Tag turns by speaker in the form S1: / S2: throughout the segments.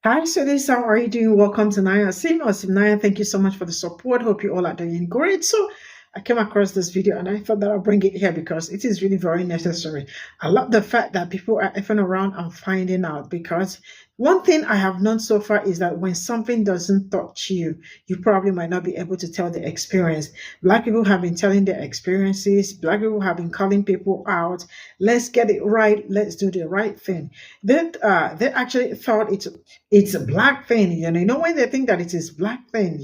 S1: Hi, Sudis. How are you doing? Welcome to Naya Sim or Cimnanya. Thank you so much for the support. Hope you all are doing great. So, I came across this video and I thought that I'll bring it here because it is really very necessary. I love the fact that people are effing around and finding out because one thing I have known so far is that when something doesn't touch you, you probably might not be able to tell the experience. Black people have been telling their experiences, Black people have been calling people out. Let's get it right. Let's do the right thing. They actually thought it's a black thing, when they think that it is black thing,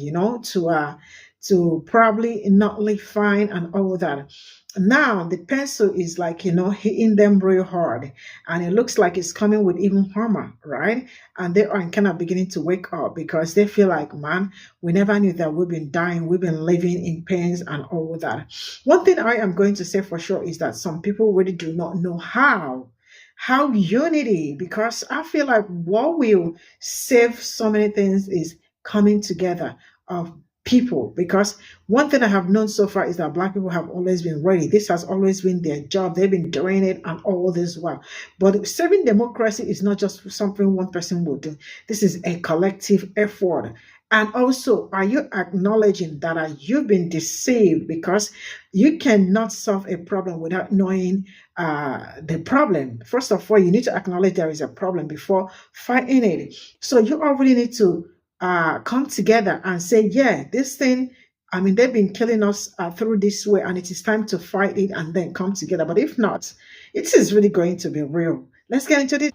S1: to probably not live fine and all that. Now the pencil is like, hitting them real hard, and it looks like it's coming with even hammer, right? And they are kind of beginning to wake up because they feel like, man, we never knew that we've been dying, we've been living in pains and all that. One thing I am going to say for sure is that some people really do not know how unity, because I feel like what will save so many things is coming together of people. Because one thing I have known so far is that Black people have always been ready. This has always been their job. They've been doing it and all this while. But saving democracy is not just something one person will do. This is a collective effort. And also, are you acknowledging that you've been deceived? Because you cannot solve a problem without knowing the problem. First of all, you need to acknowledge there is a problem before fighting it. So you already need to come together and say, yeah, this thing, I mean, they've been killing us through this way, and it is time to fight it and then come together. But if not, it is really going to be real. Let's get into this.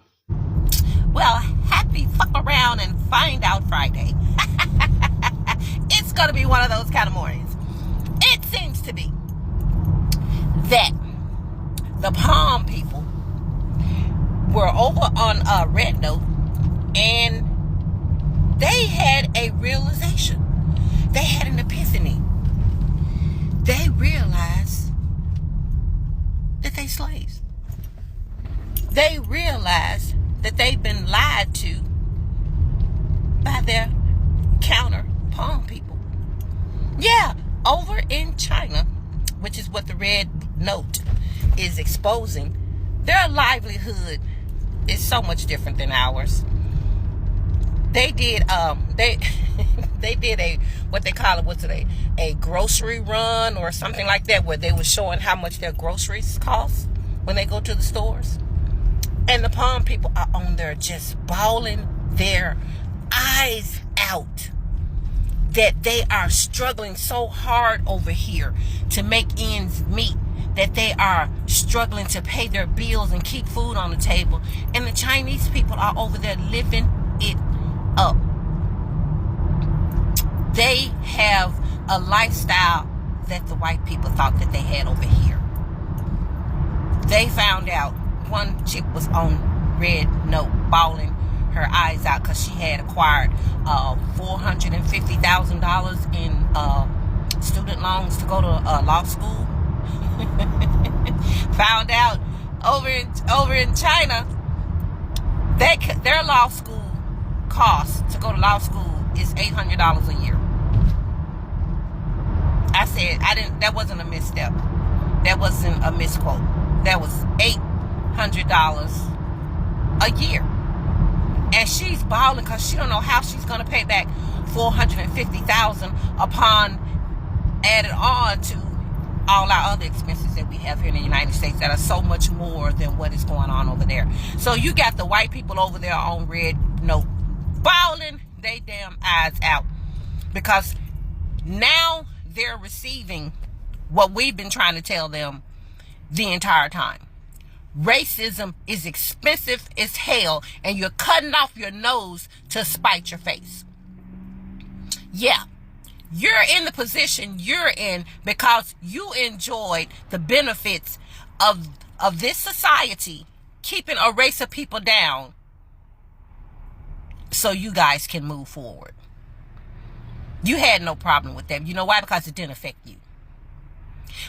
S2: Well, happy fuck around and find out Friday. It's going to be one of those kind of mornings. It seems to be that the Palm people were over on a red note, and they had a realization. They had an epiphany. They realized that they slaves. They realized that they've been lied to by their counter Palm people. Yeah, over in China, which is what the red note is exposing, their livelihood is so much different than ours. They did they did a what they call it, a grocery run or something like that, where they were showing how much their groceries cost when they go to the stores. And the Palm people are on there just bawling their eyes out that they are struggling so hard over here to make ends meet, that they are struggling to pay their bills and keep food on the table. And the Chinese people are over there living it up. They have a lifestyle that the white people thought that they had over here. They found out one chick was on red note bawling her eyes out because she had acquired $450,000 in student loans to go to law school. Found out over in China, their law school cost to go to law school is $800 a year. I said that wasn't a misstep. That wasn't a misquote. That was $800 a year. And she's bawling because she don't know how she's going to pay back $450,000 upon added on to all our other expenses that we have here in the United States that are so much more than what is going on over there. So you got the white people over there on red note bawling they damn eyes out, because now they're receiving what we've been trying to tell them the entire time. Racism is expensive as hell, and you're cutting off your nose to spite your face. Yeah, you're in the position you're in because you enjoyed the benefits of this society keeping a race of people down so you guys can move forward. You had no problem with them. You know why? Because it didn't affect you.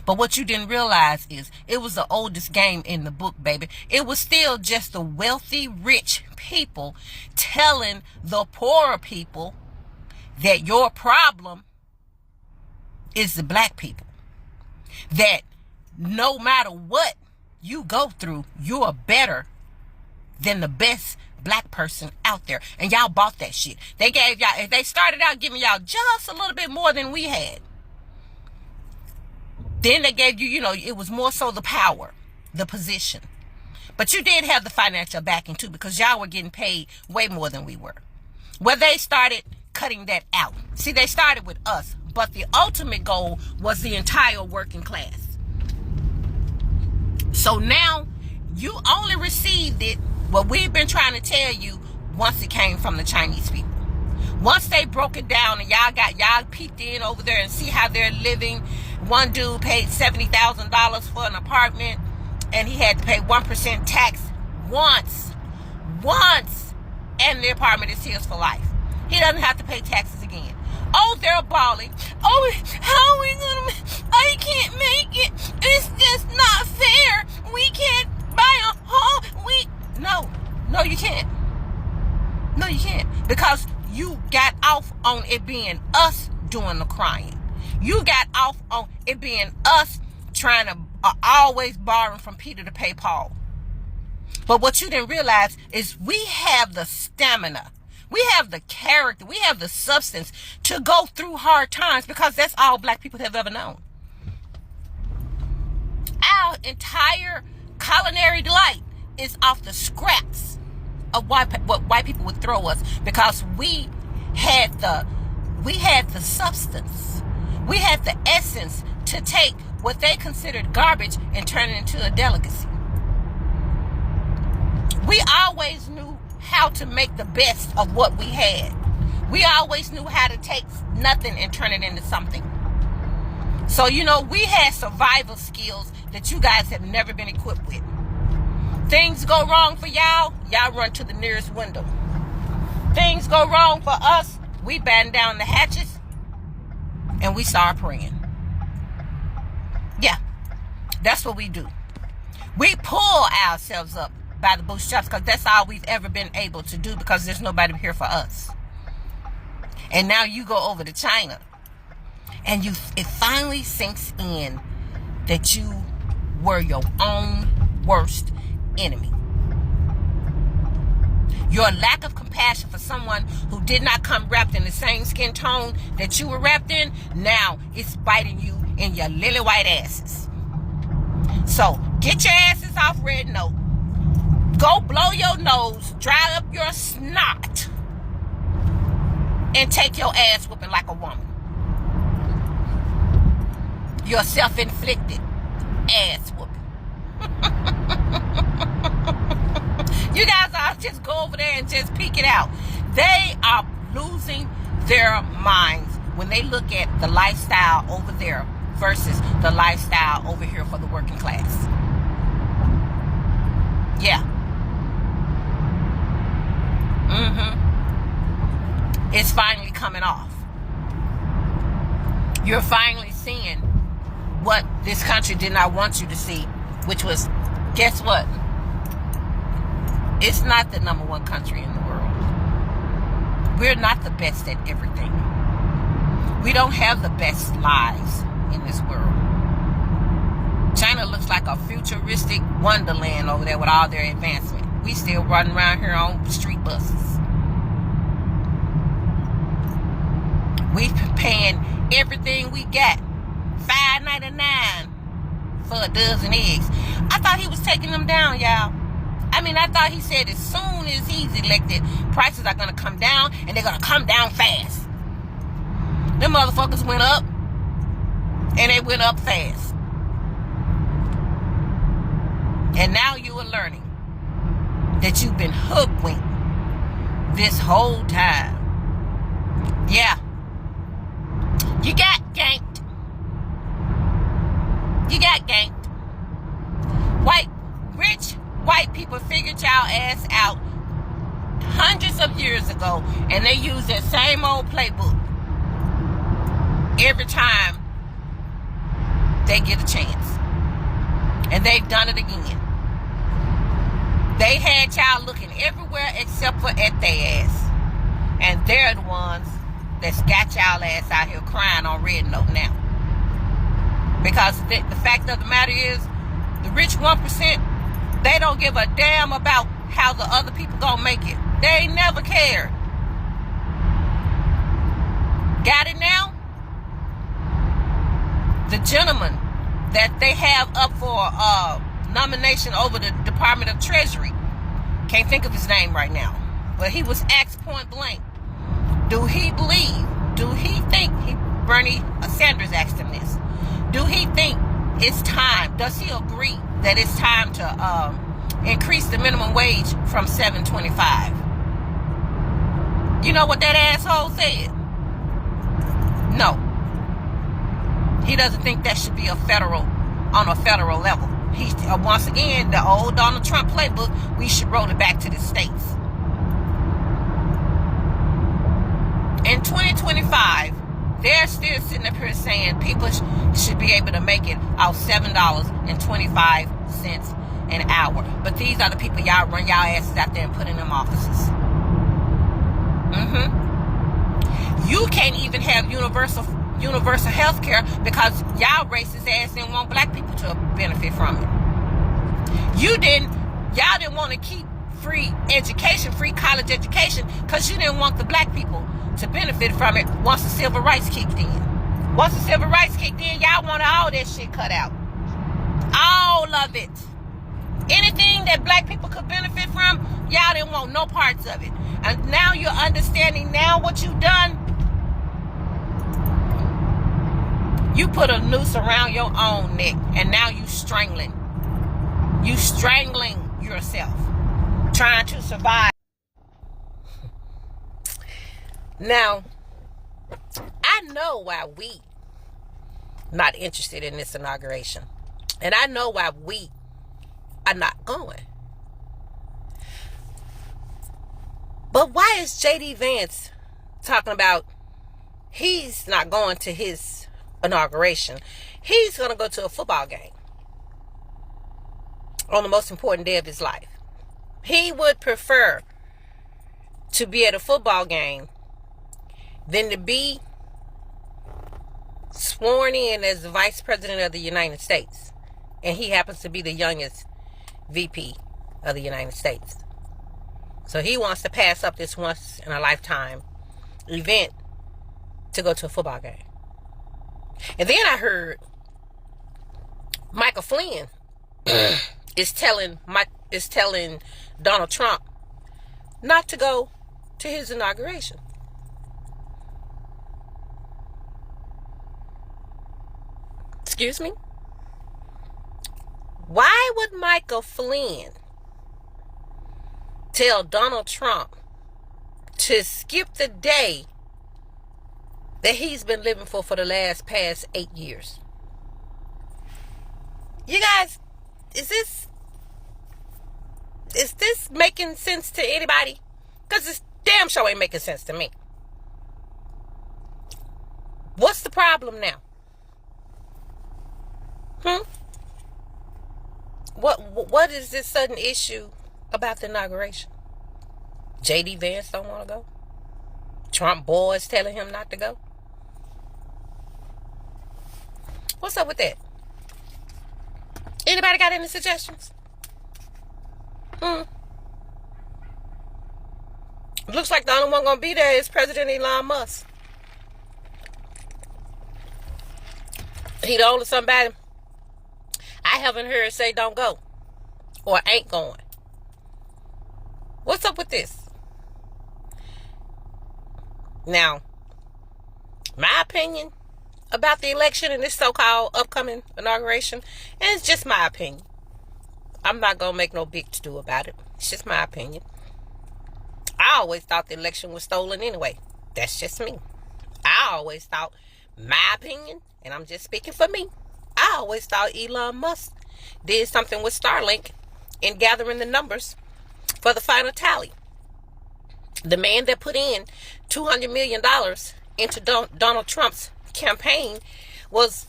S2: But what you didn't realize is it was the oldest game in the book, baby. It was still just the wealthy, rich people telling the poorer people that your problem is the black people. That no matter what you go through, you are better than the best black person out there. And y'all bought that shit. They gave y'all, they started out giving y'all just a little bit more than we had. Then they gave you, you know, it was more so the power, the position. But you did have the financial backing too, because y'all were getting paid way more than we were. Well, they started cutting that out. See, they started with us, but the ultimate goal was the entire working class. So now you only received it, what we've been trying to tell you, once it came from the Chinese people. Once they broke it down and y'all peeked in over there and see how they're living. One dude paid $70,000 for an apartment, and he had to pay 1% tax once, and the apartment is his for life. He doesn't have to pay taxes again. Oh, they're bawling. Oh, how are we gonna? I can't make it. It's just not fair. We can't buy a home. No, you can't. No, you can't, because you got off on it being us doing the crying. You got off on it being us trying to always borrowing from Peter to pay Paul. But what you didn't realize is we have the stamina. We have the character. We have the substance to go through hard times, because that's all black people have ever known. Our entire culinary delight is off the scraps of what white people would throw us, because we had the substance. We had the essence to take what they considered garbage and turn it into a delicacy. We always knew how to make the best of what we had. We always knew how to take nothing and turn it into something. So, you know, we had survival skills that you guys have never been equipped with. Things go wrong for y'all run to the nearest window. Things go wrong for us, we batten down the hatches and we start praying. Yeah, that's what we do. We pull ourselves up by the bootstraps, because that's all we've ever been able to do, because there's nobody here for us. And now you go over to China, and it finally sinks in that you were your own worst enemy. Your lack of compassion for someone who did not come wrapped in the same skin tone that you were wrapped in, now it's biting you in your lily white asses. So get your asses off Red Note. Go blow your nose, dry up your snot, and take your ass whooping like a woman. Your self-inflicted ass whooping. You guys all just go over there and just peek it out. They are losing their minds when they look at the lifestyle over there versus the lifestyle over here for the working class. Yeah. It's finally coming off. You're finally seeing what this country did not want you to see, which was, guess what? It's not the #1 country in the world. We're not the best at everything. We don't have the best lives in this world. China looks like a futuristic wonderland over there with all their advancement. We still running around here on street buses. We've been paying everything we got $5.99 for a dozen eggs. I thought he was taking them down, y'all. I mean, I thought he said as soon as he's elected, prices are going to come down, and they're going to come down fast. Them motherfuckers went up, and they went up fast. And now you are learning that you've been hoodwinked this whole time. Yeah. You got ganked. You got ganked. Rich white people figured y'all ass out hundreds of years ago, and they use that same old playbook every time they get a chance. And they've done it again. They had y'all looking everywhere except for at their ass. And they're the ones that's got y'all ass out here crying on Red Note now. Because the fact of the matter is, the rich 1%, they don't give a damn about how the other people gonna make it. They ain't never cared. Got it now? The gentleman that they have up for nomination over the Department of Treasury, can't think of his name right now, but he was asked point blank, do he think, Bernie Sanders asked him this, do he think it's time, does he agree that it's time to increase the minimum wage from $7.25? You know what that asshole said? No. He doesn't think that should be on a federal level. He, once again, the old Donald Trump playbook, we should roll it back to the states. In 2025, they're still sitting up here saying people should be able to make it off $7.25 an hour. But these are the people y'all run y'all asses out there and put in them offices. You can't even have universal health care because y'all racist ass didn't want black people to benefit from it. Y'all didn't want to keep free education, free college education, because you didn't want the black people to benefit from it once the civil rights kicked in. Once the civil rights kicked in, y'all wanted all that shit cut out. All of it. Anything that black people could benefit from, y'all didn't want no parts of it. And now you're understanding now what you've done. You put a noose around your own neck, and now you strangling. You strangling yourself, trying to survive. Now, I know why we not interested in this inauguration. And I know why we are not going. But why is J.D. Vance talking about he's not going to his inauguration? He's going to go to a football game on the most important day of his life. He would prefer to be at a football game than to be sworn in as the Vice President of the United States. And he happens to be the youngest VP of the United States. So he wants to pass up this once in a lifetime event to go to a football game. And then I heard Michael Flynn is telling Donald Trump not to go to his inauguration. Excuse me? Why would Michael Flynn tell Donald Trump to skip the day that he's been living for the past 8 years? You guys, is this making sense to anybody? Because this damn show ain't making sense to me. What's the problem now? What is this sudden issue about the inauguration? J.D. Vance don't want to go? Trump boys telling him not to go? What's up with that? Anybody got any suggestions? Looks like the only one gonna be there is President Elon Musk. He the only somebody I haven't heard say don't go or ain't going. What's up with this? Now, my opinion about the election and this so-called upcoming inauguration, and it's just my opinion. I'm not going to make no big to-do about it. It's just my opinion. I always thought the election was stolen anyway. That's just me. I always thought, my opinion, and I'm just speaking for me, I always thought Elon Musk did something with Starlink in gathering the numbers for the final tally. The man that put in $200 million into Donald Trump's campaign was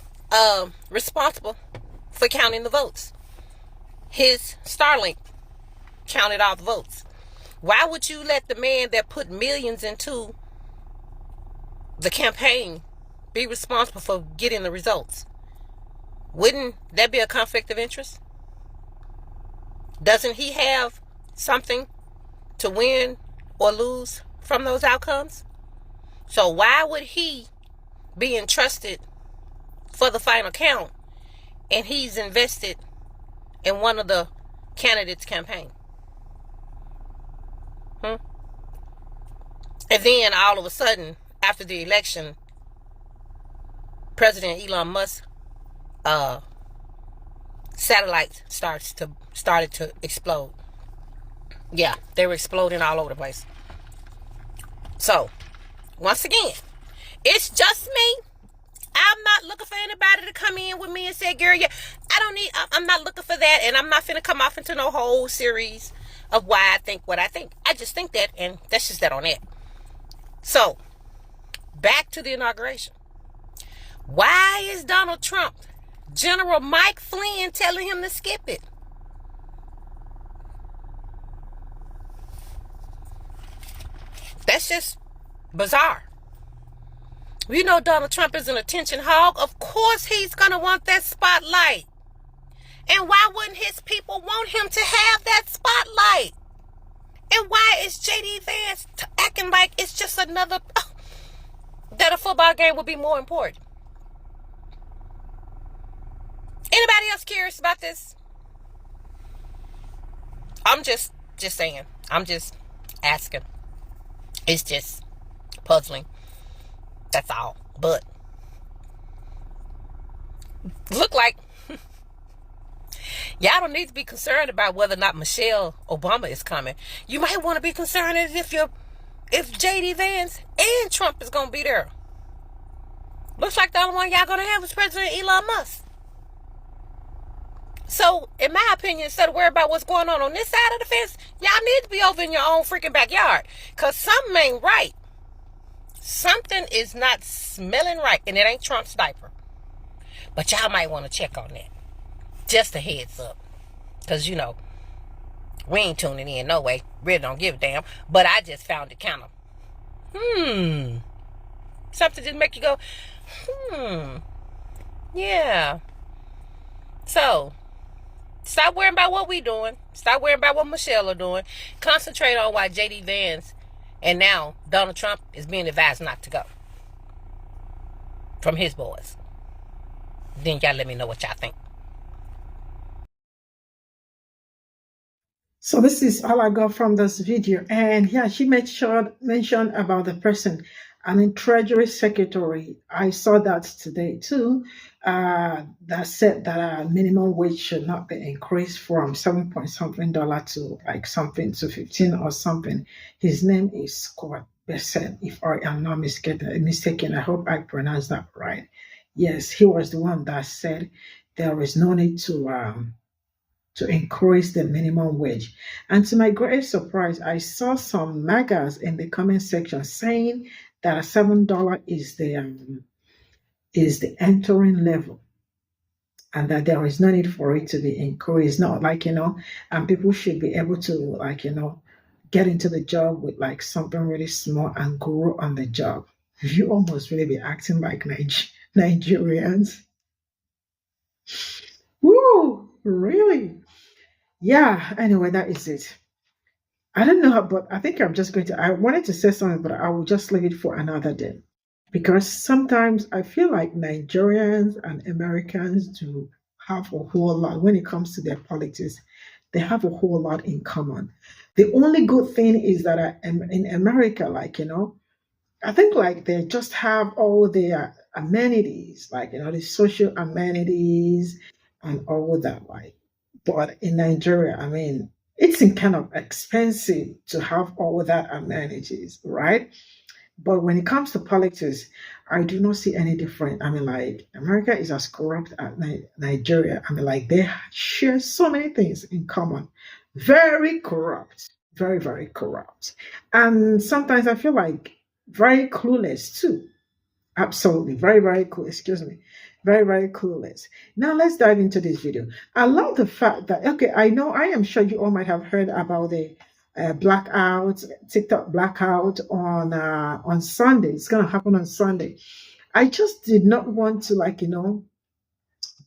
S2: responsible for counting the votes. His Starlink counted all the votes. Why would you let the man that put millions into the campaign be responsible for getting the results? Wouldn't that be a conflict of interest? Doesn't he have something to win or lose from those outcomes. So why would he be entrusted for the final count and he's invested in one of the candidates' campaign? And then all of a sudden, after the election, President Elon Musk satellite started to explode. Yeah, they were exploding all over the place. So, once again, it's just me. I'm not looking for anybody to come in with me and say, girl, yeah, I'm not looking for that. And I'm not finna come off into no whole series of why I think what I think. I just think that, and that's just that on that. So, back to the inauguration. Why is Donald Trump, General Mike Flynn, telling him to skip it? That's just bizarre. You know Donald Trump is an attention hog. Of course he's going to want that spotlight. And why wouldn't his people want him to have that spotlight? And why is J.D. Vance acting like it's just another... that a football game would be more important? Anybody else curious about this? I'm just saying. I'm just asking. It's just puzzling. That's all. But look like y'all don't need to be concerned about whether or not Michelle Obama is coming. You might want to be concerned if J.D. Vance and Trump is going to be there. Looks like the only one y'all going to have is President Elon Musk. So, in my opinion, instead of worrying about what's going on this side of the fence, y'all need to be over in your own freaking backyard. Because something ain't right. Something is not smelling right. And it ain't Trump's diaper. But y'all might want to check on that. Just a heads up. Because, you know, we ain't tuning in no way. Really don't give a damn. But I just found it kind of, something just make you go, yeah. So, stop worrying about what we doing. Stop worrying about what Michelle are doing. Concentrate on why J.D. Vance and now Donald Trump is being advised not to go from his boys. Then y'all let me know what y'all think.
S1: So this is all I got from this video. And yeah, she mentioned about the person. I mean, Treasury Secretary, I saw that today too, that said that minimum wage should not be increased from $7 to like something to 15 or something. His name is Scott Bessent, if I am not mistaken. I hope I pronounced that right. Yes, he was the one that said there is no need to increase the minimum wage. And to my great surprise, I saw some MAGAs in the comment section saying that $7 is the entering level, and that there is no need for it to be increased. Not like, and people should be able to, like, get into the job with like something really small and grow on the job. You almost really be acting like Nigerians. Woo, really? Yeah, anyway, that is it. I don't know, but I think I'm just I wanted to say something, but I will just leave it for another day. Because sometimes I feel like Nigerians and Americans do have a whole lot, when it comes to their politics, they have a whole lot in common. The only good thing is that in America, like, I think like they just have all their amenities, like, the social amenities and all that, like. But in Nigeria, I mean, it's kind of expensive to have all that amenities, right? But when it comes to politics, I do not see any different. I mean, like, America is as corrupt as Nigeria. I mean, like, they share so many things in common. Very corrupt. Very, very corrupt. And sometimes I feel like very clueless too. Absolutely. Very, very cool. Excuse me. Very, very clueless. Now let's dive into this video. I love the fact that, okay, I am sure you all might have heard about the blackout, TikTok blackout on Sunday. It's going to happen on Sunday. I just did not want to, like,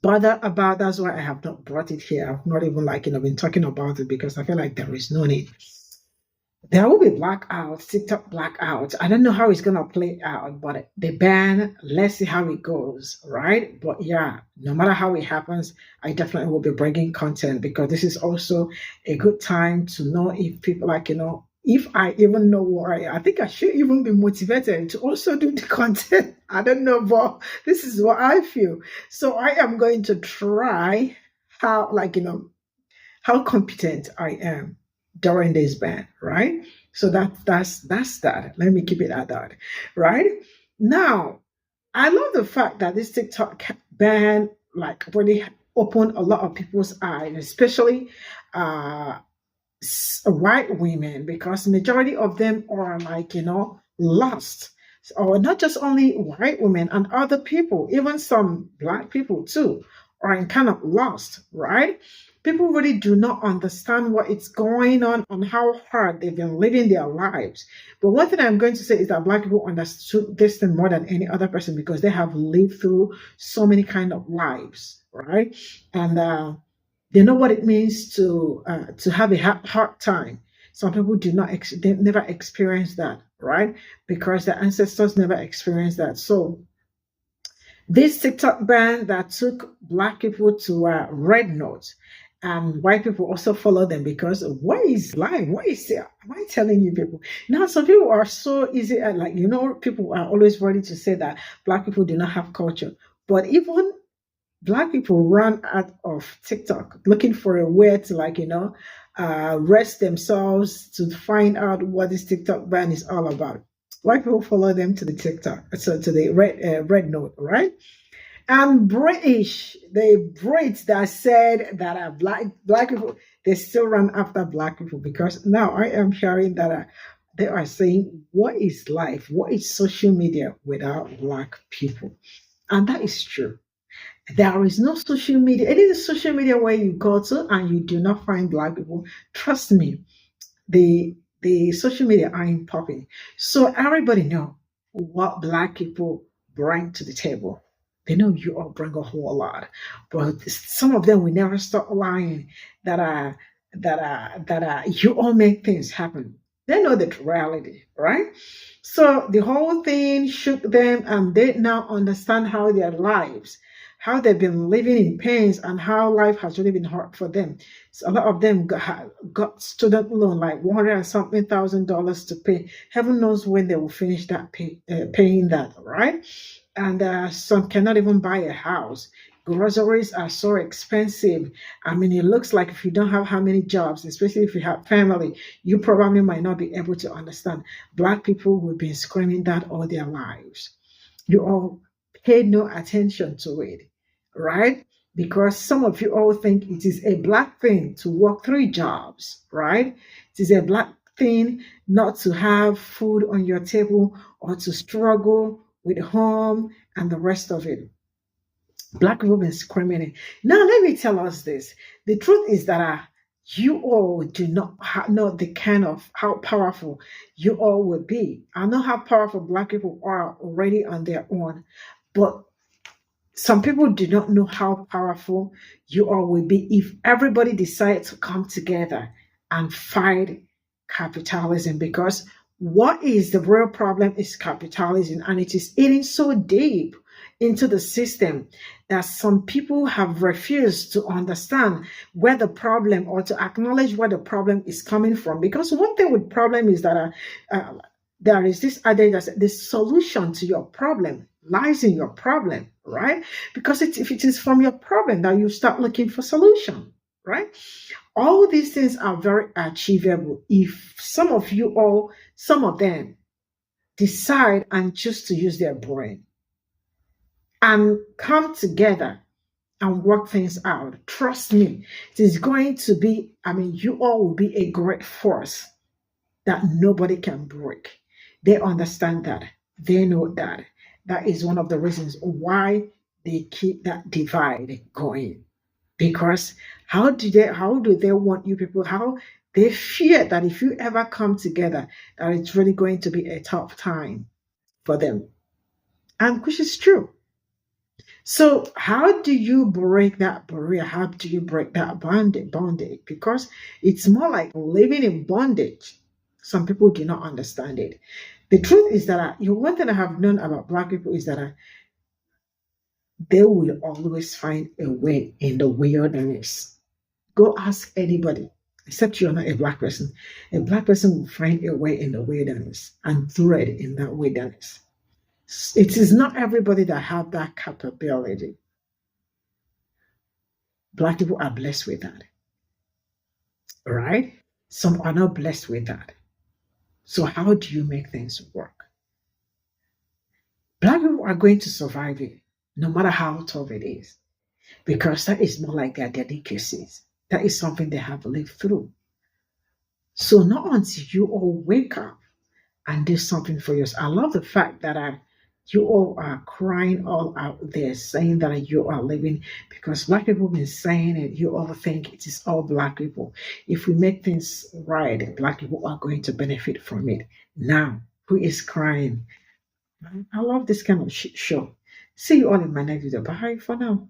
S1: bother about. That's why I have not brought it here. I've not even been talking about it because I feel like there is no need. There will be blackouts, TikTok blackouts. I don't know how it's gonna play out, but the ban, let's see how it goes, right? But yeah, no matter how it happens, I definitely will be bringing content because this is also a good time to know if people if I even know why. I think I should even be motivated to also do the content. I don't know, but this is what I feel. So I am going to try how, how competent I am during this ban, right? So that's that. Let me keep it at that, right? Now, I love the fact that this TikTok ban really opened a lot of people's eyes, especially uh white women, because majority of them are lost, or not just only white women and other people, even some black people too are in kind of lost, right? People really do not understand what is going on and how hard they've been living their lives. But one thing I'm going to say is that black people understood this thing more than any other person because they have lived through so many kind of lives, right? And they know what it means to have a hard time. Some people do not, they never experience that, right? Because their ancestors never experienced that. So this TikTok ban that took black people to red note, and white people also follow them because what is lying? What is there? Am I telling you people? Now, some people are so easy at people are always ready to say that black people do not have culture. But even black people run out of TikTok looking for a way to rest themselves to find out what this TikTok ban is all about. White people follow them to the TikTok, so to the red note, right? And British, the Brits that said that black people, they still run after black people because now I am hearing that they are saying, what is life? What is social media without black people? And that is true. There is no social media. It is a social media where you go to and you do not find black people. Trust me, the social media aren't popping. So everybody know what black people bring to the table. They know you all bring a whole lot, but some of them will never stop lying that you all make things happen. They know the reality, right? So the whole thing shook them, and they now understand how their lives, how they've been living in pains, and how life has really been hard for them. So a lot of them got student loan, like 100 and something $1,000 to pay. Heaven knows when they will finish that paying that, right? And some cannot even buy a house. Groceries are so expensive. I mean, it looks like if you don't have how many jobs, especially if you have family, you probably might not be able to understand. Black people will be screaming that all their lives. You all pay no attention to it, right? Because some of you all think it is a black thing to work 3 jobs, right? It is a black thing not to have food on your table or to struggle with home and the rest of it. Black people been screaming it. Now let me tell us this. The truth is that you all do not know the kind of how powerful you all will be. I know how powerful black people are already on their own, but some people do not know how powerful you all will be if everybody decides to come together and fight capitalism. Because what is the real problem is capitalism, and it is eating so deep into the system that some people have refused to understand where the problem, or to acknowledge where the problem is coming from. Because one thing with problem is that there is this idea that the solution to your problem lies in your problem, right? Because if it is from your problem that you start looking for solution, right? All these things are very achievable if some of them decide and choose to use their brain and come together and work things out. Trust me, it is going to be, you all will be a great force that nobody can break. They understand that. They know that. That is one of the reasons why they keep that divide going. Because how do they want you people? How they fear that if you ever come together, that it's really going to be a tough time for them. And which is true. So how do you break that barrier? How do you break that bondage? Because it's more like living in bondage. Some people do not understand it. The truth is that one thing I have known about Black people is that they will always find a way in the wilderness. Go ask anybody, except you're not a Black person. A Black person will find a way in the wilderness and thread in that wilderness. It is not everybody that have that capability. Black people are blessed with that, right? Some are not blessed with that. So how do you make things work? Black people are going to survive it, no matter how tough it is, because that is more like their delicacies. That is something they have lived through. So not until you all wake up and do something for yourself. I love the fact that you all are crying all out there saying that you are living, because Black people have been saying it. You all think it is all Black people. If we make things right, Black people are going to benefit from it. Now, who is crying? I love this kind of show. See you all in my next video. Bye for now.